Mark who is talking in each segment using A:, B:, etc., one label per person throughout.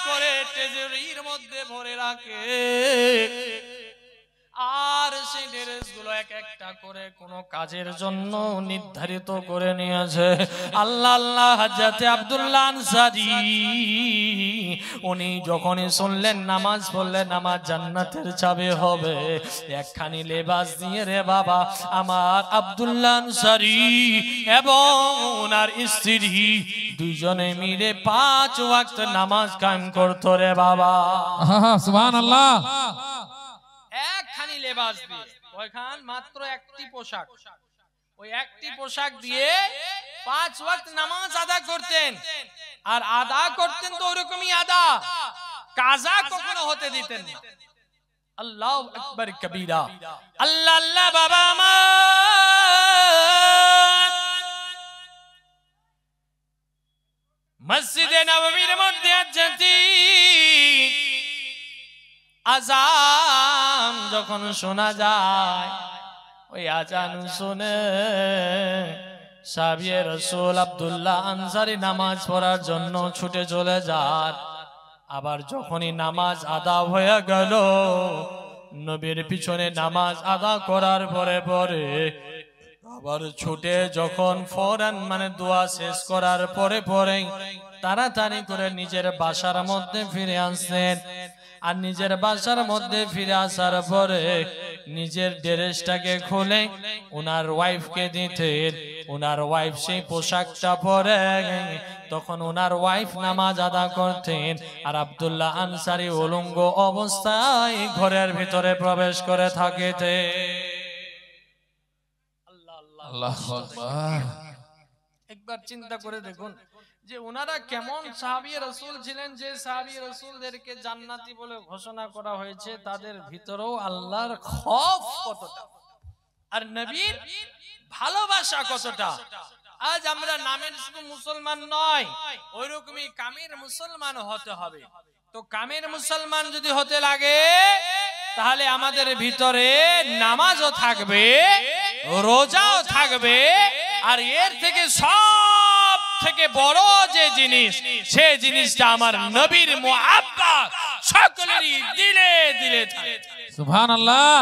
A: করে ট্রেজারির মধ্যে ভরে রাখে আর সেই ড্রেসগুলো এক একটা করে কোন কাজের জন্য নির্ধারিত করে নিয়েছে আল্লাহ আল্লাহ হযরত আব্দুল্লাহ আনসারী উনি যখনই শুনলেন নামাজ পড়লে নামাজ জান্নাতের চাবি হবে একখানি লেবাস দিয়ে রে বাবা আমার আব্দুল্লাহ আনসারী এবং ওনার স্ত্রী দুইজনে মিলে 5 ওয়াক্ত নামাজ কায়েম করতো রে বাবা
B: সুবহানাল্লাহ
A: একখানি লেবাস দিয়ে ওইখান মাত্র একটি পোশাক ওই একটি পোশাক দিয়ে 5 ওয়াক্ত নামাজ আদা করতেন আর আদা করতেন তো ওরকমই আদা কাজা কখনো হতে দিতেন না আল্লাহু আকবার কবীরা আল্লাহ আল্লাহ বাবা আমার মসজিদে নববীর মধ্যে আছেন আজান যখন শোনা যায় ওই আজান শুনে সাহাবী রাসূল আব্দুল্লাহ আনসারী নামাজ পড়ার জন্য ছুটে চলে যান আবার যখনই নামাজ আদা হয়ে গেল নবীর পিছনে নামাজ আদা করার পরে পরে আবার ছুটে যখন ফৌরান মানে দোয়া শেষ করার পরে পরে তাড়াতাড়ি করে নিজের বাসার মধ্যে ফিরে আসেন আর নিজের বাসার মধ্যে ফিরে আসার পরে নিজের ড্রেসটাকে খুলে ওনার ওয়াইফকে দিতেন ওনার ওয়াইফ সেই পোশাকটা পরে তখন ওনার ওয়াইফ নামাজ আদা করতেন আর আব্দুল্লাহ আনসারী উলঙ্গ অবস্থায় ঘরের ভিতরে প্রবেশ করে থাকতেন
B: আল্লাহু আকবার
A: একবার চিন্তা করে দেখুন যে ওনারা কেমন সাহাবী রাসূল ছিলেন যে সাহাবী রাসূলদেরকে জান্নাতি বলে ঘোষণা করা হয়েছে তাদের ভিতরেও আল্লাহর খৌফ কতটা আর নবীর ভালোবাসা কতটা আজ আমরা নামের শুধু মুসলমান নয় ওইরকমই কামের মুসলমান হতে হবে তো কামের মুসলমান যদি হতে লাগে তাহলে আমাদের ভিতরে নামাজও থাকবে রোজাও থাকবে আর এর থেকে সব থেকে বড় যে জিনিস সেই জিনিসটা আমার নবীর মুহাব্বত সকলেরই দিলে দিলে থাকে
B: সুবহানাল্লাহ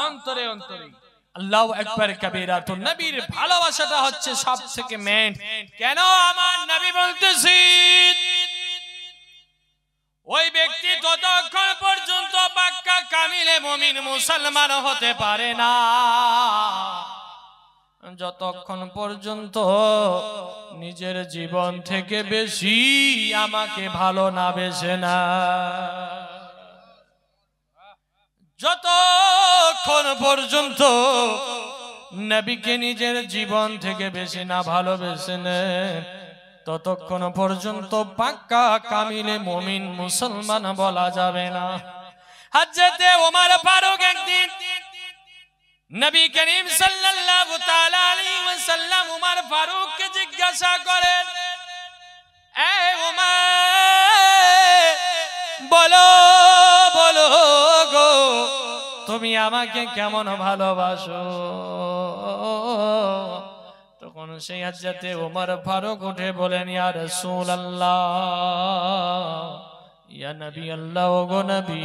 A: অন্তরে অন্তরে আল্লাহু আকবার কবীরা তো নবীর ভালোবাসাটা হচ্ছে সবথেকে মেইন কেন আমার নবী বলতেছেন ওই ব্যক্তি ততক্ষণ পর্যন্ত পাক্কা কামিলে মুমিন মুসলমান হতে পারে না যতক্ষণ পর্যন্ত নিজের জীবন থেকে বেশি আমাকে ভালো না বেসে না যতক্ষণ পর্যন্ত নবীকে নিজের জীবন থেকে বেশি না ভালোবেসে নেন ততক্ষণ পর্যন্ত পাক্কা কামিলে মুমিন মুসলমান বলা যাবে না হযরত ওমর ফারুক একদিন নবী করিম সাল্লাল্লাহু তাআলা আলাইহি ওয়াসাল্লাম ওমর ফারুককে জিজ্ঞাসা করেন এ ওমর বলো বলো গো তুমি আমাকে কেমন ভালোবাসো তখন সেই হযরত ওমর ফারুক উঠে বলেন ইয়া রাসূলুল্লাহ ইয়া নবী আল্লাহ ওগো নবী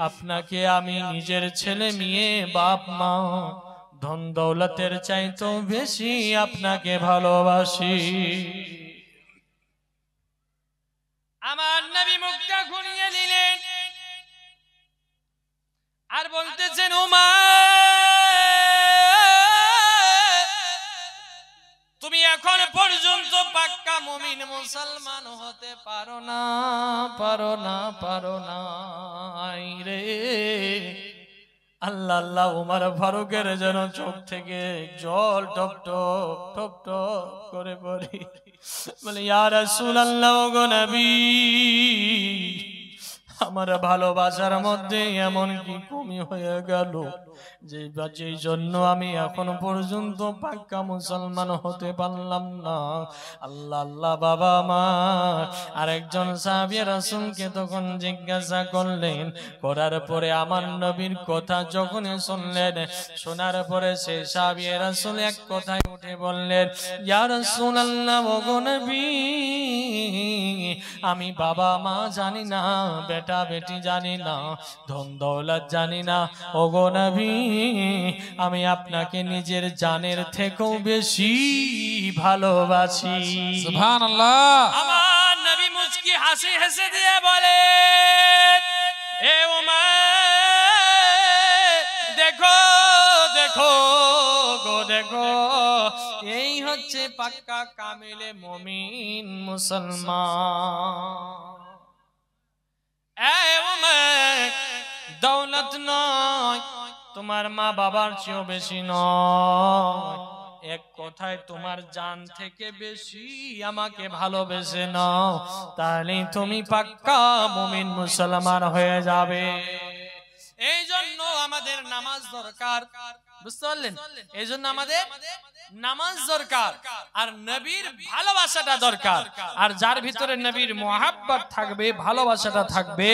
A: আপনাকে আমি নিজের ছেলে মেয়ে বাপ মা ধন দৌলতের চাইতেও বেশি আপনাকে ভালোবাসি আমার নবী মুখটা ঘুরিয়ে দিলেন আর বলতেছেন ওমর তুমি এখন পর্যন্ত পাক্কা মুমিন মুসলমান হতে পারো না রে আল্লাহ আল্লাহ ওমর ফারুকের যেন চোখ থেকে জল টপ টপ টপ টপ করে পড়ে বলে ইয়া রাসূলুল্লাহ গো নবী আমার ভালোবাসার মধ্যে এমন কি কমি হয়ে গেল যেই জন্য আমি এখনো পর্যন্ত পাক্কা মুসলমান হতে পারলাম না। আল্লাহ আল্লাহ বাবা আমার আরেকজন সাহাবী রাসূলকে তখন জিজ্ঞাসা করলেন, করার পরে আমার নবীর কথা যখন শুনলেন, শোনার পরে সে সাহাবী রাসূল এক কথায় উঠে বললেন, ইয়া রাসূলুল্লাহ, ওগো নবী, আমি বাবা মা জানি না, বেটা বেটি জানি না, ধন দৌলত জানি না, ওগো নবী, আমি আপনাকে নিজের জানের থেকেও বেশি ভালোবাসি।
B: সুবহানাল্লাহ।
A: আমার নবী মুচকি হাসি হেসে দিয়ে বলে, এ উমার, দেখো দেখো গো দেখো, এই হচ্ছে পাক্কা কামিলে মুমিন মুসলমান। এ উমার, দৌলত নয়, তোমার মা বাবার চেয়েও বেশি নয়, এক কথায় তোমার জান থেকে বেশি আমাকে ভালোবেসে নাও, তাহলে তুমি পাক্কা মুমিন মুসলমান হয়ে যাবে। এই জন্য আমাদের নামাজ দরকার, বুঝতে পারলেন? এই জন্য আমাদের নামাজ দরকার, আর নবীর ভালোবাসাটা দরকার। আর যার ভিতরে নবীর মুহাব্বত থাকবে, ভালোবাসাটা থাকবে,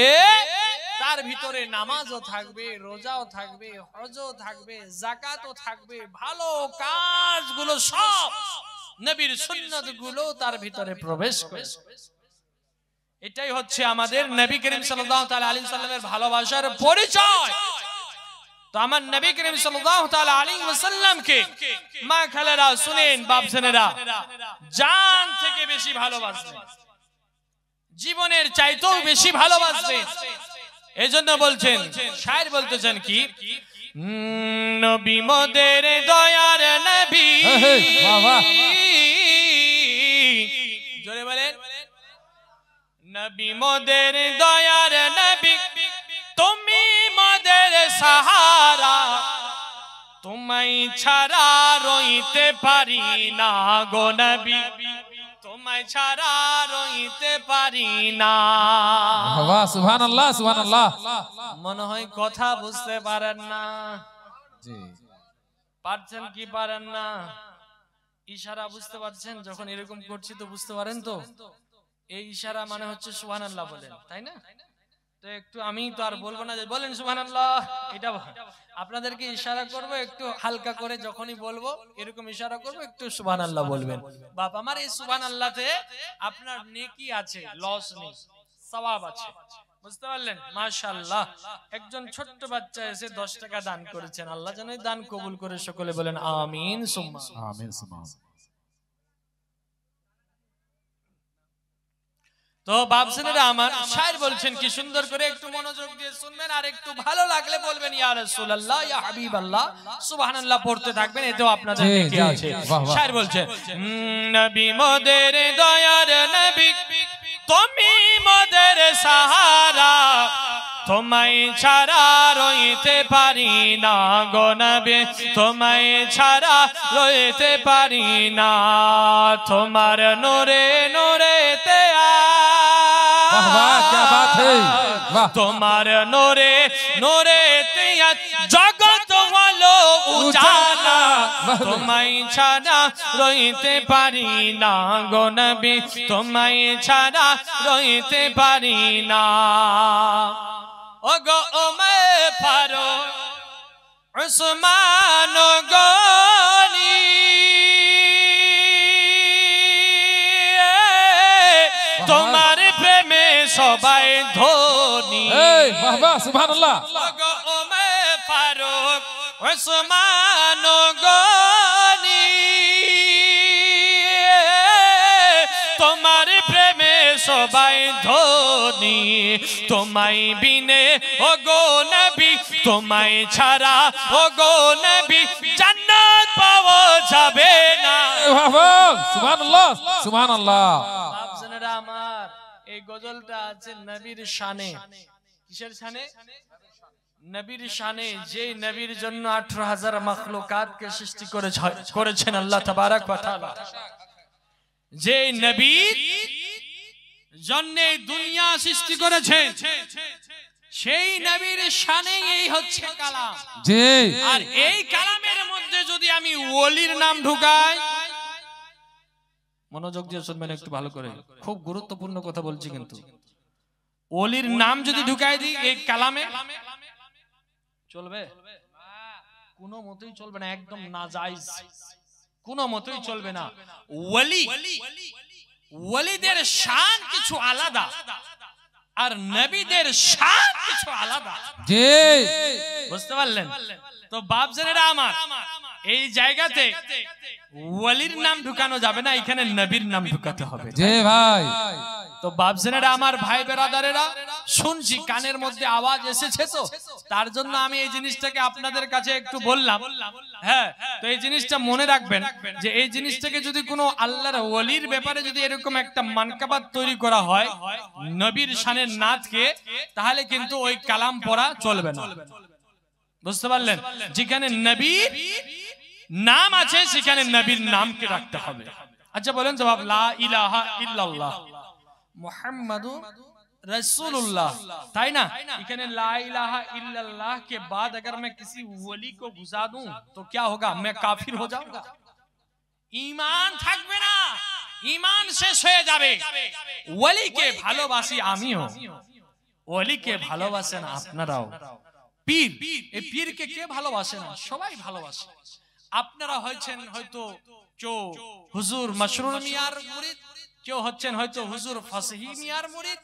A: তার ভিতরে নামাজও থাকবে, রোজাও থাকবে, হজও থাকবে, যাকাতও থাকবে, ভালো কাজগুলো সব নবীর সুন্নাতগুলো তার ভিতরে প্রবেশ করে। এটাই হচ্ছে আমাদের নবী করিম সাল্লাল্লাহু তাআলা আলাইহি ওয়াসাল্লামের ভালোবাসার পরিচয়। তো আমার নবী করিম সাল্লাল্লাহু তাআলা আলাইহি ওয়াসাল্লামকে মা খালারা শুনেন, বাপ জানেরা, জান থেকে বেশি ভালোবাসেন, জীবনের চাইতেও বেশি ভালোবাসেন। এজন্য বলছেন, শায়ের বলতেছেন কি, নবী মোদের দয়ার নবী, জোরে বলেন, নবী মোদের দয়ার নবী, তুমি মোদের সাহারা, তোমায় ছাড়া রইতে পারি না গো নবী, তোমায় ছাড়া রইতে পারি না।
B: বাহ, সুবহানাল্লাহ সুবহানাল্লাহ।
A: মনে হয় কথা বুঝতে পারেন না,
B: জি,
A: পারছেন কি পারেন না? ইশারা বুঝতে পারছেন? যখন এরকম করছি তো বুঝতে পারেন তো, এই ইশারা মানে হচ্ছে সুবহানাল্লাহ বলেন, তাই না? তো একটু আমি তো আর বলবো না যে বলেন সুবহানাল্লাহ, এটা আপনাদেরকে ইশারা করব, একটু হালকা করে যখনই বলবো এরকম ইশারা করব, একটু সুবহানাল্লাহ বলবেন। বাপ আমার, এই সুবহানাল্লাহতে আপনার নেকি আছে, লস নেই, সওয়াব আছে, বুঝতে পারলেন? মাশাআল্লাহ। একজন ছোট্ট বাচ্চা এসে 10 টাকা দান করেছেন, আল্লাহ যেন এই দান কবুল করে, সকলে বলেন আমিন সুম্মা
B: আমিন সুবহান।
A: তো বাপসেনেরা আমার, শায়ের বলছেন কি সুন্দর করে, একটু মনোযোগ দিয়ে শুনবেন, আর একটু ভালো লাগলে বলবেন ইয়া রাসূলুল্লাহ, ইয়া হাবিবাল্লাহ, সুবহানাল্লাহ পড়তে থাকবেন, এতেও আপনাদের নেকি আছে। শায়ের বলছেন, নবী মোদের দয়ার নবী, তুমি মোদের সাহারা, তোমায় ছাড়া রইতে পারি না গো নবী, তোমায় ছাড়া রইতে পারি না, তোমার নূরে নূরেতে
B: वाह वाह, क्या बात है, वाह।
A: তোমার নূরে নূরেতে জগৎ হলো উজালা, তোমায় ছাড়া রইতে পারি না গো নবী, তোমায় ছাড়া রইতে পারি না। ওগো ওমর ফারুক উসমান গনি, তোমার প্রেমে সবাই ধনী।
B: বাহ বাহ, সুবহানাল্লাহ।
A: ওগো ওমর ফারুক উসমান গনি, তোমার প্রেমে সবাই ধনী, তোমায় বিনে ওগো নবী, তোমায় ছাড়া ওগো নবী, জান্নাত পাওয়া যাবে না।
B: বাহ বাহ, সুবহানাল্লাহ সুবহানাল্লাহ।
A: আপনারা আমার এই গজলটা আছে নবীর শানে। কিসের শানে? নবীর শানে, যে নবীর জন্য 18,000 মাখলুকাতকে সৃষ্টি করেছেন আল্লাহ তাবারক ওয়া তাআলা, যে নবী জন্য দুনিয়া সৃষ্টি করেছেন, সেই নবীর শানে এই হচ্ছে কালাম।
B: জি।
A: আর এই কালামের মধ্যে যদি আমি ওলির নাম ঢুকাই, মনোযোগ দিয়ে শুনবেন একটু ভালো করে, খুব গুরুত্বপূর্ণ কথা বলছি, কিন্তু ওলির নাম যদি ঢুকাই দিই এই কালামে, চলবে? কোনো মতেই চলবে না, একদম নাজায়েজ, কোনো মতেই চলবে না। ওলি, ওলিদের শান কিছু আলাদা, আর নবীদের শান কিছু আলাদা।
B: জি,
A: বুঝতে পারলেন? তো বাপজানেরা আমার, এই জায়গাতে ওলির নাম ঢুকানো যাবে না, এখানে নবীর নাম ঢুকাতে হবে।
B: জি ভাই।
A: তো বাপজানেরা আমার, ভাই বেরাদারেরা, শুনছি কানের মধ্যে আওয়াজ এসেছে, তো তার জন্য আমি এই জিনিসটাকে আপনাদের কাছে একটু বললাম। হ্যাঁ, তো এই জিনিসটা মনে রাখবেন যে এই জিনিসটাকে যদি কোনো আল্লাহর ওলির ব্যাপারে যদি এরকম একটা মানকাবাত তৈরি করা হয় নবীর শানের নাথকে, তাহলে কিন্তু ওই কালাম পড়া চলবে না। বুঝতে পারলেন? যেখানে নবীর নাম আছে সেখানে নবীর নামকে রাখতে হবে। আচ্ছা বলেন জবাব, লা ইলাহা ইল্লাল্লাহ मुहम्मदुर रसूलुल्लाह, ताई ना? इकने ला इलाहा इल्लल्लाह के बाद अगर मैं किसी वली को घुसा दूं तो क्या होगा? मैं काफिर हो जाऊंगा, ईमान থাকবে না, ईमान শেষ হয়ে যাবে। ওলিকে ভালোবাসি আমিও, ওলিকে ভালোবাসেন আপনারাও। পীর, এই পীরকে কে ভালোবাসে না? সবাই ভালোবাসে। আপনারা হয়েছেন হয়তো কেউ হুজুর মাশরুর মিয়ার মুরিদ, কেউ হচ্ছেন হয়তো হুজুর ফাসহি মিয়ার মুরিদ,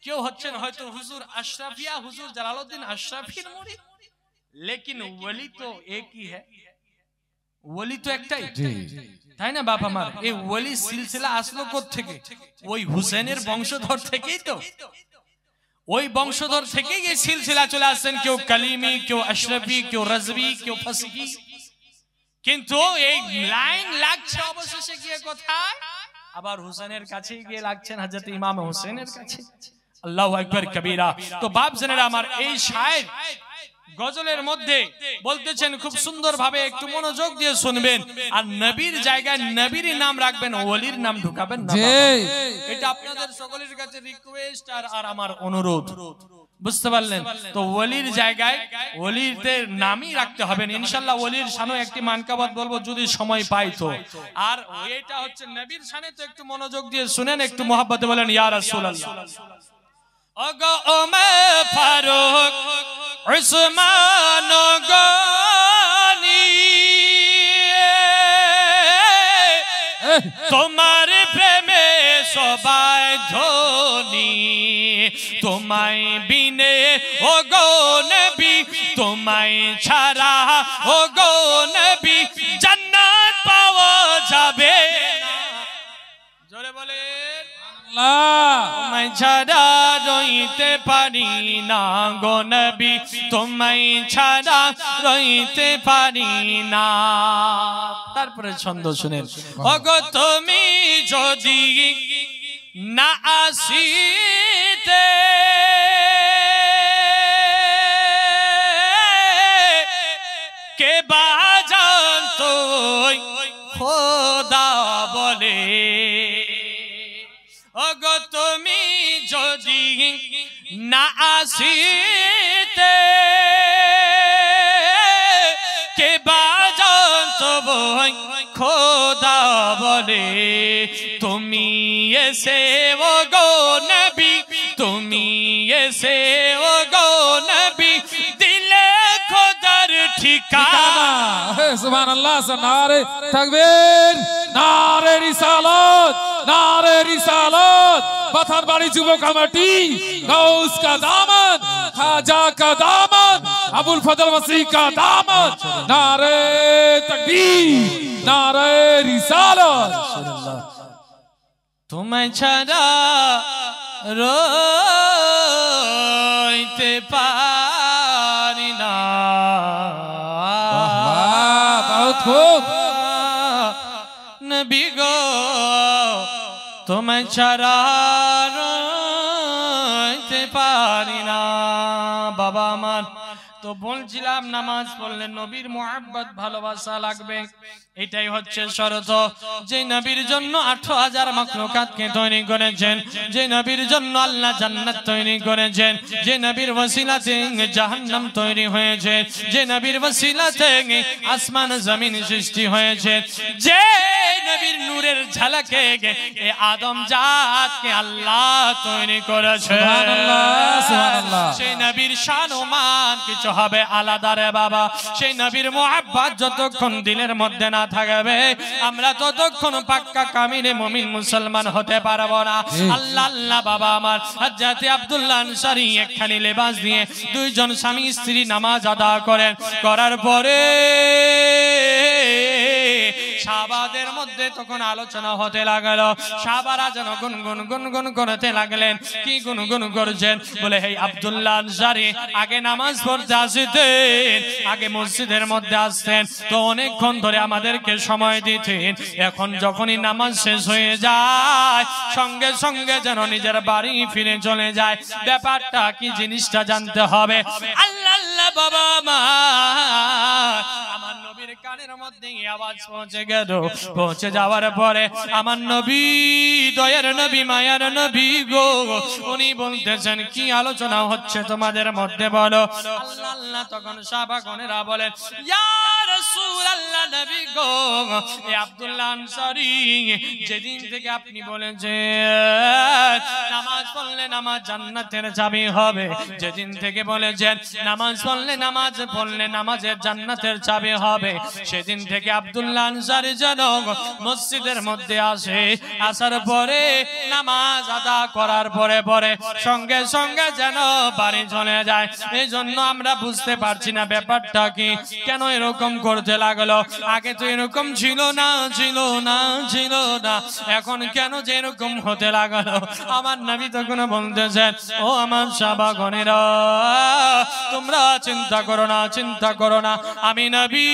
A: কেউ হচ্ছেন হয়তো হুজুর আশরাফিয়া হুজুর জালালউদ্দিন আশরাফির মুরিদ, लेकिन वली तो एक ही है, वली तो একটাই, তাই না বাপ আমার? এই ওলি সিলসিলা আসলো কোথা থেকে? ওই হুসেনের বংশধর থেকেই তো, ওই বংশধর থেকেই এই সিলসিলা চলে আসছেন। কেউ কালিমি, কেউ আশরাফি, কেউ রাজবি, কেউ ফাসহি, কিন্তু এই লাইন লাগছে অবশেষে গিয়ে কোথায়? আবার হুসেনের কাছে গিয়ে লাগছেন, হযরত ইমাম হুসেনের কাছে। আল্লাহু আকবার কবীরা। তো বাপ জানেরা আমার, এই শায়ের গজলের মধ্যে বলতেছেন খুব সুন্দর ভাবে, একটু মনোযোগ দিয়ে শুনবেন, আর নবীর জায়গায় নবীর নাম রাখবেন, ওলির নাম ঢুকাবেন না। এটা আপনাদের সকলের কাছে রিকোয়েস্ট আর আমার অনুরোধ। বুঝতে পারলেন? তো ওলির জায়গায় ওলিদের নামই রাখতে হবে ইনশাআল্লাহ। ওলির শানে একটি মানকাবাত বলবো যদি সময় পাই তো, আর এটা হচ্ছে নবীর শানে, তো একটু মনোযোগ দিয়ে শুনেন, একটু মোহাব্বতে বলেন ইয়া রাসূলুল্লাহ। ওগো ওমর ফারুক উসমান গনি, তোমার প্রেমে সবাই ধনী, তোমায় বিনে ওগো নবী, তোমায় ছাড়া ওগো নবী জান্নাত পাওয়া যাবে না। জোরে বলেন আল্লাহ। তোমায় ছাড়া রইতে পারি না গো নবী, তোমায় ছাড়া রইতে পারি না। তারপরে ছন্দ শুনেন, ওগো তুমি যদি না আসিতে, কে বা জানতো খোদা বলে, ওগো তুমি যদি না আসিতে, কে বা জানতো খোদা বলে, তুমি এসে ওগো নবী, তুমি এসে ওগো নবী দিলে খোদার ঠিকানা।
B: সুবহানাল্লাহ। নারে তাকবীর, নারে রিসালাত, নারে রিসালাত। পাথারবাড়ি যুব কমিটি, গাউস का दामन, खाजा का दामन, अबुल फजल मसीह का दामन। नारे तकबीर, नारे रिसालत।
A: তোমায় ছাড়া রইতে পারি না।
B: बहुत खूब।
A: নবী গো তোমায় ছাড়া রইতে পারি না। বাবা আমার তো বলছিলাম নামাজ পড়লে নবীর মুহাব্বত ভালোবাসা লাগবে, এটাই হচ্ছে শর্ত। যে নবীর জন্য 18,000 মাখলুকাতকে তৈরি করেছেন, যে নবীর জন্য আল্লাহ জান্নাত তৈরি করেছেন, যে নবীর ওসিলাতে জাহান্নাম তৈরি হয়েছে, যে নবীর ওসিলাতে আসমান জমিন সৃষ্টি হয়েছে, যে নবীর নূরের ঝলকে এই আদম জাতকে আল্লাহ তৈরি করেছে,
B: সুবহানাল্লাহ সুবহানাল্লাহ।
A: সেই নবীর শান ও মান কিছু হবে আলাদা রে বাবা। সেই নবীর মুহাব্বত যতক্ষণ দিলের মধ্যে না থাকবে আমরা ততক্ষণ পাক্কা কামিলে মুমিন মুসলমান হতে পারবো না। আল্লাহ আল্লাহ বাবা আমার হযরত আব্দুল্লাহ আনসারী একখানি লেবাস দিয়ে দুইজন স্বামী স্ত্রী নামাজ আদা করেন, করার পরে সাহাবাদের মধ্যে তখন আলোচনা হতে লাগলো। সাহাবারা যেন গুনগুন গুনগুন করতে লাগলেন। কি গুনগুন করছেন? বলে হে আব্দুল্লাহ আনসারী আগে নামাজ পড়তে আসতেন, আগে মসজিদের মধ্যে আসতেন তো অনেকক্ষণ ধরে আমাদেরকে সময় দিতেন, এখন যখনই নামাজ শেষ হয়ে যায় সঙ্গে সঙ্গে যেন নিজের বাড়ি ফিরে চলে যায়। ব্যাপারটা কি জিনিসটা জানতে হবে। আল্লাহ আল্লাহ বাবা মা আমার নবীর কানের মধ্যে আওয়াজ পৌঁছে গেল। পৌঁছে যাওয়ার পরে আমার নবী দয়ার নবী মায়ার নবী গো উনি বলতেছেন কি আলোচনা হচ্ছে তোমাদের মধ্যে বলো। আল্লাহ আল্লাহ তখন সাহাবাগণেরা বলেন ইয়া রাসূলুল্লাহ নবী গো এই আব্দুল্লাহ আনসারী যেদিন থেকে আপনি বলেছেন নামাজ পড়লে নামাজ জান্নাতের চাবি হবে, যেদিন থেকে বলেছেন নামাজ পড়লে নামাজের জান্নাতের চাবি হবে, সেদিন থেকে আব্দুল্লাহ আনসারী যেন মসজিদের মধ্যে আসে, আসার পরে নামাজ আদা করার পরে পরে সঙ্গে সঙ্গে যেন বাড়ি চলে যায়। এই জন্য আমরা বুঝতে পারছি না ব্যাপারটা কি, কেন এরকম করতে লাগলো। আগে তো এরকম ছিল না এখন কেন যে এরকম হতে লাগলো। আমার নবী তখন বলতেছেন ও আমার সাহাবাগণেরা তোমরা চিন্তা করো না আমি নবী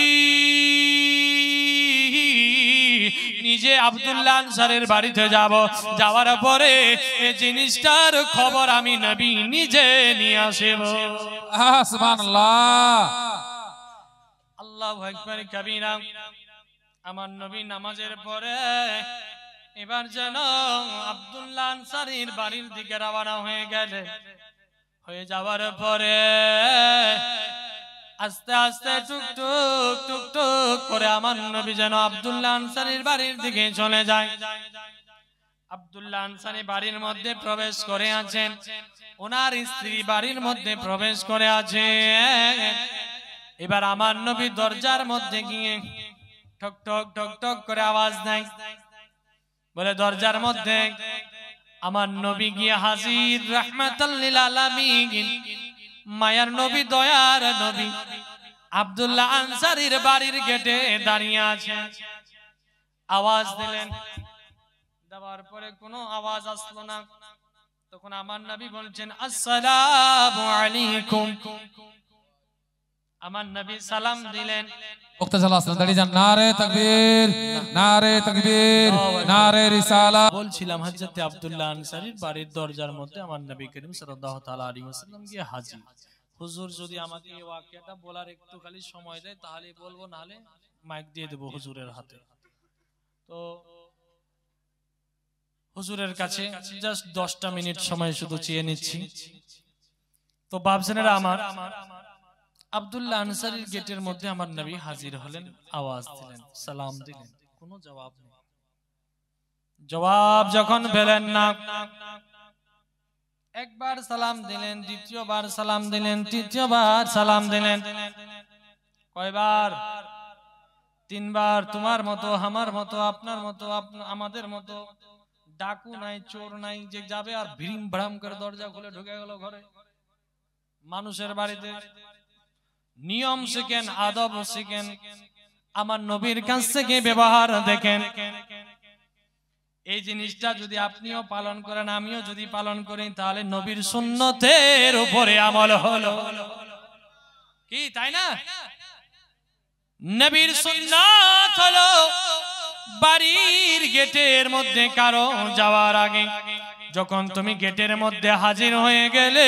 A: নিজে আব্দুল্লাহ আনসারীর বাড়িতে যাব, যাওয়ার পরে এই জিনিসটার খবর আমি নবী নিজে নিয়ে আসব।
B: সুবহানাল্লাহ
A: আল্লাহু আকবার কাবীরা। আমার নবী নামাজের পরে এবার যেন আব্দুল্লাহ আনসারীর বাড়ির দিকে রওনা হয়ে গেলেন। হয়ে যাওয়ার পরে আস্তে আস্তে টুকটুক টুকটুক করে আমার নবী যেন আব্দুল্লাহ আনসারীর বাড়ির দিকে চলে যায়। আব্দুল্লাহ আনসারী বাড়ির মধ্যে প্রবেশ করে আছেন, ওনার স্ত্রী বাড়ির মধ্যে প্রবেশ করে আছে। এবার আমার নবী দরজার মধ্যে গিয়ে ঠক ঠক ঠক ঠক করে আওয়াজ দেয়, বলে দরজার মধ্যে আমার নবী গিয়ে হাজির। রাহমাতাল লিল আলামিন মায়ার নবী দয়ার নবী আব্দুল্লাহ আনসারীর বাড়ির গেটে দাঁড়িয়ে আছেন। আওয়াজ দিলেন, দেওয়ার পরে কোনো আওয়াজ আসলো না। তখন আমার নবী বলছেন আসসালামু আলাইকুম। আমার নবী সালাম দিলেন। বলছিলাম হযরত আব্দুল্লাহ আনসারীর বাড়ির দরজার মধ্যে আমার নবী করিম সাল্লাল্লাহু তাআলা আলাইহি ওয়াসাল্লাম গিয়ে হাজির। হুজুর যদি আমাকে এই ওয়াকিয়াটা বলার একটু খালি সময় দেয় তাহলে বলবো, নাহলে মাইক দিয়ে দেব হুজুরের হাতে। তো হুজুরের কাছে জাস্ট 10টা মিনিট সময় শুধু চেয়ে নিচ্ছি। তো বাপজনেরা আমার আব্দুল্লাহ আনসারীর গেটের মধ্যে আমার নবী হাজির হলেন, আওয়াজ দিলেন, সালাম দিলেন, কোনো জবাব নেই। জবাব যখন পেলেন না, একবার সালাম দিলেন, দ্বিতীয়বার সালাম দিলেন, তৃতীয়বার সালাম দিলেন। কয়বার? 3 বার। তোমার মতো, আমার মতো, আপনার মতো, আমাদের মতো ডাকু নাই, চোর নাই যে যাবে আর ভিড়িম ভ্রাম করে দরজা খুলে ঢুকে গেল ঘরে। মানুষের বাড়িতে নিয়ম শিখেন, আদব শিখেন, আমার নবীর কাছ থেকে ব্যবহার দেখেন। এই জিনিসটা যদি আপনিও পালন করেন, আমিও যদি পালন করি, তাহলে নবীর সুন্নতের উপরে আমল হলো কি, তাই না? নবীর সুন্নাত হলো বাড়ির গেটের মধ্যে কারো যাওয়ার আগে যখন তুমি গেটের মধ্যে হাজির হয়ে গেলে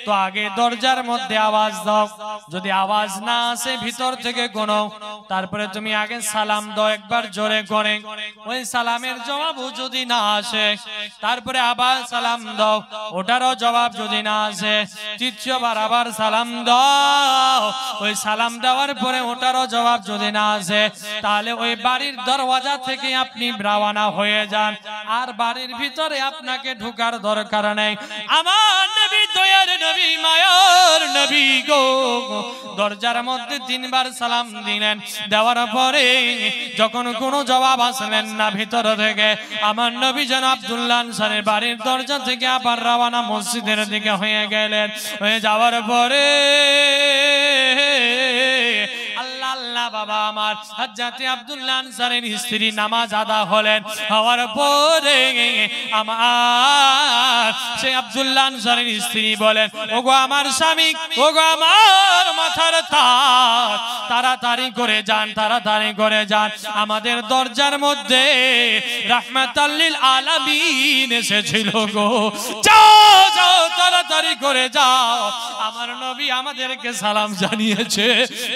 A: তো আগে দরজার মধ্যে আওয়াজ দাও, যদি আওয়াজ না আসে ভিতর থেকে কোনো, তারপরে তুমি আগে সালাম দাও একবার জোরে করে, ওই সালামের জবাব যদি না আসে তারপরে আবার সালাম দাও, ওটারও জবাব যদি না আসে তৃতীয়বার আবার সালাম দাও, ওই সালাম দেওয়ার পরে ওটারও জবাব যদি না আসে তাহলে ওই বাড়ির দরওয়াজা থেকে আপনি রওনা হয়ে যান, আর বাড়ির ভিতরে আপনাকে ঢোকার দরকার নেই। আমার নবী দয়ার নবী মায়ার নবী গো দরজার মধ্যে 3 বার সালাম দিলেন, দেওয়ার পরে যখন কোনো জবাব আসলেন না ভিতর থেকে, আমার নবী যেন আব্দুল্লাহ আনসারীর বাড়ির দরজা থেকে আবার রওনা মসজিদের দিকে হয়ে গেলেন। হয়ে যাওয়ার পরে আল্লাহ বাবা আমার হযরত আব্দুল্লাহ আনসারীর স্ত্রী নামাজ আদা হলেন, হওয়ার পরে আমার সেই আব্দুল্লাহ আনসারীর স্ত্রী বলেন, ওগো আমার স্বামী, ওগো আমার মাথার তাজ, তাড়াতাড়ি করে যান, তাড়াতাড়ি করে যান, আমাদের দরজার মধ্যে রাহমাতাল লিল আলামিন এসেছিল গো, যাও যাও তাড়াতাড়ি করে যাও, আমার নবী আমাদেরকে সালাম জানিয়েছে,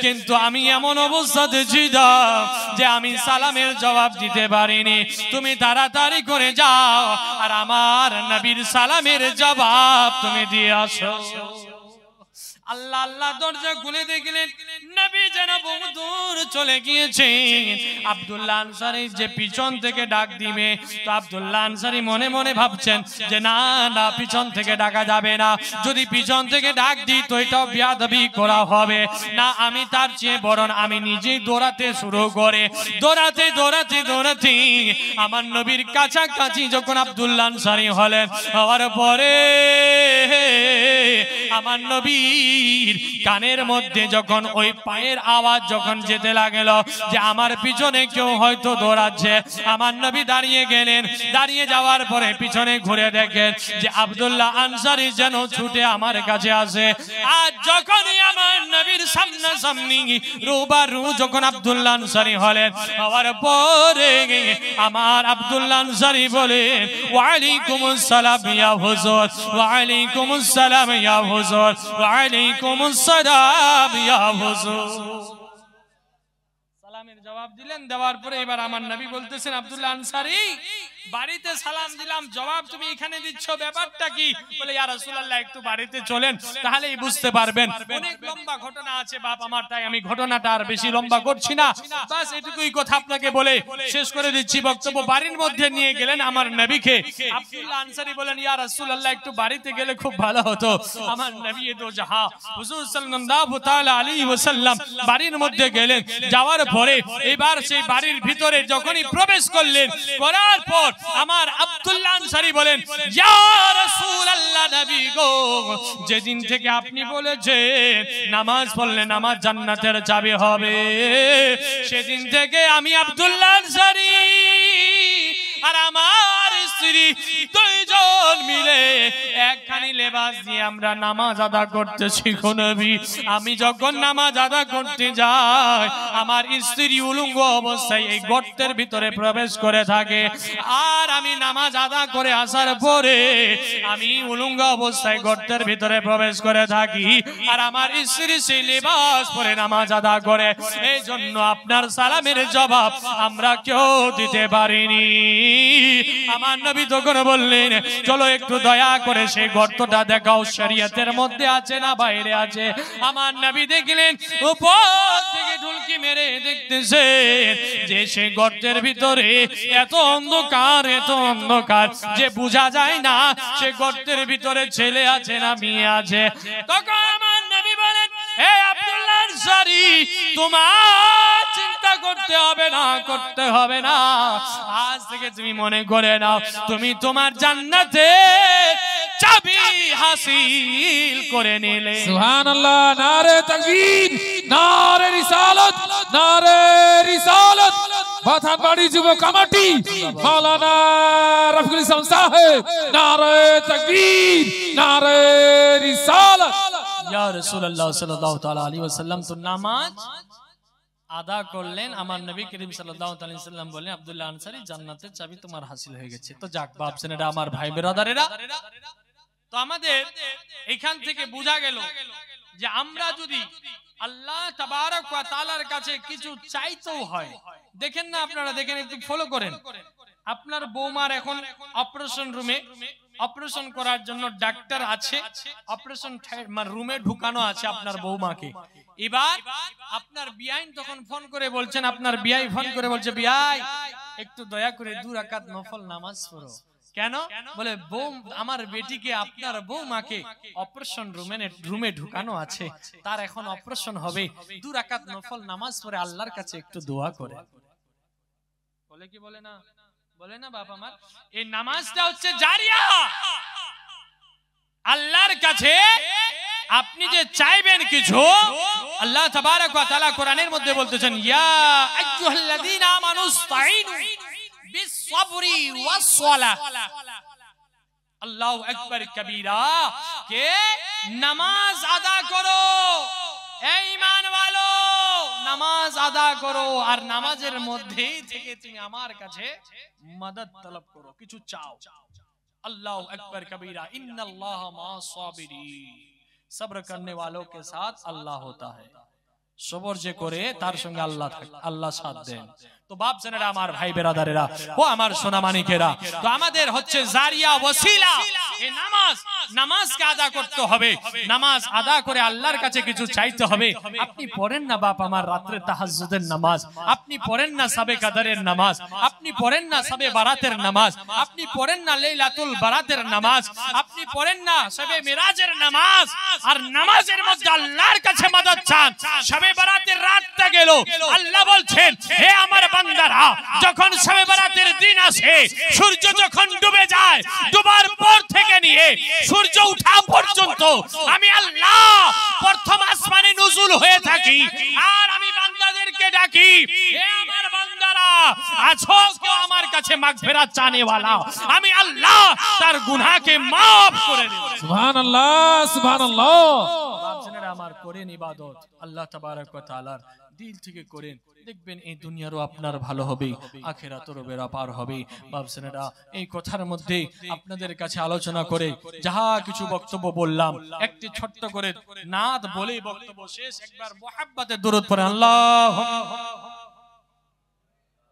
A: কিন্তু আমি এমন অবস্থাতে ছিলাম যে আমি সালামের জবাব দিতে পারিনি, তুমি তাড়াতাড়ি করে যাও আর আমার নবীর সালামের জবাব তুমি দিয়ে আসো। আল্লাহ আল্লাহ দরজা খুলে দেখলেন নবী যেন বহু দূর চলে গিয়েছেন। আব্দুল্লাহ আনসারী যে পিছন থেকে ডাক দিবে, তো আব্দুল্লাহ আনসারী মনে মনে ভাবছেন যে না না পিছন থেকে ডাকা যাবে না, যদি পিছন থেকে ডাক দিই তো এটাও বেয়াদবি করা হবে না, আমি তার চেয়ে বরং আমি নিজেই দৌড়াতে শুরু করে দৌড়াতে দৌড়াতে দৌড়াতে আমার নবীর কাছাকাছি যখন আব্দুল্লাহ আনসারী হলেন, হওয়ার পরে আমার নবী কানের মধ্যে যখন ওই পায়ের আওয়াজ যখন যেতে লাগলো যে আমার পিছনে কেউ হয়তো দৌড়াচ্ছে, আমার নবী দাঁড়িয়ে গেলেন, দাঁড়িয়ে যাওয়ার পরে পিছনে ঘুরে দেখেন যে আব্দুল্লাহ আনসারী যেন ছুটে আমার কাছে আসে, আর যখনই আমার নবীর সামনাসামনি রুবারু যখন আব্দুল্লাহ আনসারী হলেন, হওয়ার পরে আমার আব্দুল্লাহ আনসারী বলেন, ওয়া আলাইকুমুস সালাম ইয়া হুজুর, ওয়া আলাইকুমুস সালাম ইয়া হুজুর, ওয়া আলাইকুমুস সালাম ইয়া হুজুর। সালামের জবাব দিলেন, দেওয়ার পরে এবার আমার নবী বলতেছেন, আব্দুল্লাহ আনসারী বাড়িতে সালাম দিলাম, জবাব তুমি এখানে দিচ্ছ, ব্যাপারটা কি? বলে ইয়া রাসূলুল্লাহ একটু বাড়িতে চলেন তাহলেই বুঝতে পারবেন, অনেক লম্বা ঘটনা আছে বাপ আমার, তাই আমি ঘটনাটা আর বেশি লম্বা করছি না, বাস এটুকুই কথা আপনাকে বলে শেষ করে দিচ্ছি বক্তব্য। বাড়ির মধ্যে নিয়ে গেলেন আমার নবীকে, আব্দুল্লাহ আনসারী বলেন ইয়া রাসূলুল্লাহ একটু বাড়িতে গেলে খুব ভালো হতো। আমার নবী দো জাহাঁ হুজুর সাল্লাল্লাহু তাআলা আলাইহি ওয়াসাল্লাম বাড়ির মধ্যে গেলেন, যাওয়ার পরে এবার সেই বাড়ির ভিতরে যখনই প্রবেশ করলেন, করার পর আমার আব্দুল্লাহ আনসারী বলেন, ইয়া রাসূলুল্লাহ নবী গো, যেদিন থেকে আপনি বলেছেন নামাজ পড়লে নামাজ জান্নাতের চাবি হবে, সেদিন থেকে আমি আব্দুল্লাহ আনসারী আর আমার স্ত্রী দুইজন মিলে একখানি লেবাস দিয়ে আমরা নামাজ আদা করতেছি গো নবী। আমি যখন নামাজ আদা করতে যাই আমার স্ত্রী উলঙ্গ অবস্থায় এই গর্তের ভিতরে প্রবেশ করে থাকে, আর আমি নামাজ আদা করে আসার পরে আমি উলঙ্গ অবস্থায় গর্তের ভিতরে প্রবেশ করে থাকি, আর আমার স্ত্রী সেই লেবাস পরে নামাজ আদা করে, এই জন্য আপনার সালামের জবাব আমরা কেউ দিতে পারিনি। আমার নবী তখন বললেন, চলো একটু দয়া করে সেই গর্তটা দেখাও, শরীয়তের মধ্যে আছে না বাইরে আছে? আমার নবী দেখলেন উপর থেকে ঢুলকি মেরে দেখতেছেন যে সেই গর্তের ভিতরে এত অন্ধকার, এত অন্ধকার যে বোঝা যায় না সে গর্তের ভিতরে ছেলে আছে না মেয়ে আছে। তখন আমার নবী বলেন, হে আব্দুল্লাহ আনসারী, তোমার চিন্তা করতে হবে না, করতে হবে না, আজ থেকে তুমি মনে করে নাও তুমি তোমার জান্নাতে চাবি হাসিল করে নিলে।
B: সুবহানাল্লাহ, নারে তাকবীর, নারে রিসালাত, নারে রিসালাত। বাথানবাড়ি যুব কমিটি মাওলানা রফিকুল ইসলাম সাহেব, নারে তাকবীর, নারে রিসালাত।
A: ইয়া রাসূলুল্লাহ সাল্লাল্লাহু তাআলা আলাইহি ওয়াসাল্লাম তো নামাজ আদা করলেন, আমার নবী করিম সাল্লাল্লাহু আলাইহি ওয়াসাল্লাম বলেন, আব্দুল্লাহ আনসারী জান্নাতের চাবি তোমার হাসিল হয়ে গেছে। তো যাক ভাবছেন এটা আমার ভাই বেরাদারেরা, তো আমাদের এখান থেকে বোঝা গেল যে আমরা যদি আল্লাহ তাবারক ওয়া তাআলার কাছে কিছু চাইতেও হয়, দেখেন না আপনারা, দেখেন একটু ফলো করেন, আপনার বৌমার এখন অপারেশন রুমে অপারেশন করার জন্য ডাক্তার আছে, অপারেশন রুমে ঢুকানো আছে আপনার বৌমাকে। এবার আপনার বিআইন তখন ফোন করে বলছেন, আপনার বিআই ফোন করে বলছে, বিআই একটু দয়া করে 2 রাকাত নফল নামাজ পড়ো। কেন? বলে আমার বেটিকে, আপনার বৌমাকে অপারেশন রুমে ঢুকানো আছে, তার এখন অপারেশন হবে, 2 রাকাত নফল নামাজ পড়ে আল্লাহর কাছে একটু দোয়া করে। বলে কি বলে না? বলে না বাপ আমার? এই নামাজটা হচ্ছে জারিয়া। আল্লাহর কাছে আপনি যে চাইবেন কিছু, আল্লাহ তাবারক ওয়া তাআলা কোরআনের মধ্যে বলতেছেন, ইয়া আইয়ুহাল্লাযীনা আমানুস্তাঈনু বিস-সাবরি ওয়াস-সালাহ। আল্লাহু আকবার কবীরা, কে নামাজ আদা করো, এই ঈমান ওয়ালো নামাজ আদা করো, আর নামাজের মধ্যেই থেকে তুমি আমার কাছে মদদ তলব করো, কিছু চাও। अल्लाहु अकबर कबीरा, इन्नल्लाह मा'स-साबिरीन, सब्र करने वालों के साथ अल्लाह होता है। সবর যে করে তার সঙ্গে আল্লাহ সাথ দেন। তো বাপ জানেরা, আমার ভাই বেরাদারেরা, ও আমার সোনা মানিকেরা, তো আমাদের হচ্ছে জারিয়া ওসিলা এই নামাজকে আদা করতে হবে। নামাজ আদা করে আল্লাহর কাছে কিছু চাইতে হবে। আপনি পড়েন না বাপ আমার রাত্রে তাহাজ্জুদের নামাজ, আপনি পড়েন না সাবে কাদরের নামাজ, আপনি পড়েন না সাবে বারাতের নামাজ, আপনি পড়েন না লাইলাতুল বারাতের নামাজ, আপনি পড়েন না সাবে মিরাজের নামাজ, আর নামাজের মধ্যে আল্লাহর কাছে মদদ চান। সাবে বারাতের রাতটা গেল, আল্লাহ বলছেন, হে আমার বান্দারা, যখন শবে বরাতের দিন আসে, সূর্য যখন ডুবে যায়, ডুবার পর থেকে নিয়ে সূর্য ওঠা পর্যন্ত আমি আল্লাহ প্রথম আসমানে নুজুল হয়ে থাকি, আর আমি বান্দাদেরকে ডাকি, হে আমার বান্দারা, আছো কেউ আমার কাছে মাগফিরাত চানে वाला, আমি আল্লাহ তার গুনাহকে maaf করে দেব।
B: সুবহানাল্লাহ, সুবহানাল্লাহ।
A: বাপজনেরা আমার, করেন ইবাদত আল্লাহ তাবারক ওয়া তাআলার, দিল থেকে করেন, দেখবেন এই দুনিয়ারও আপনার ভালো হবে, আখিরাতেরও বেড়া পার হবে। বাপজনেরা, এই কথার মধ্যে আপনাদের কাছে আলোচনা করে যাহা কিছু বক্তব্য বললাম, একটি ছোট্ট করে নাত বলেই বক্তব্য শেষ। একবার মুহাব্বতে দরুদ পড়েন, আল্লাহুম্মা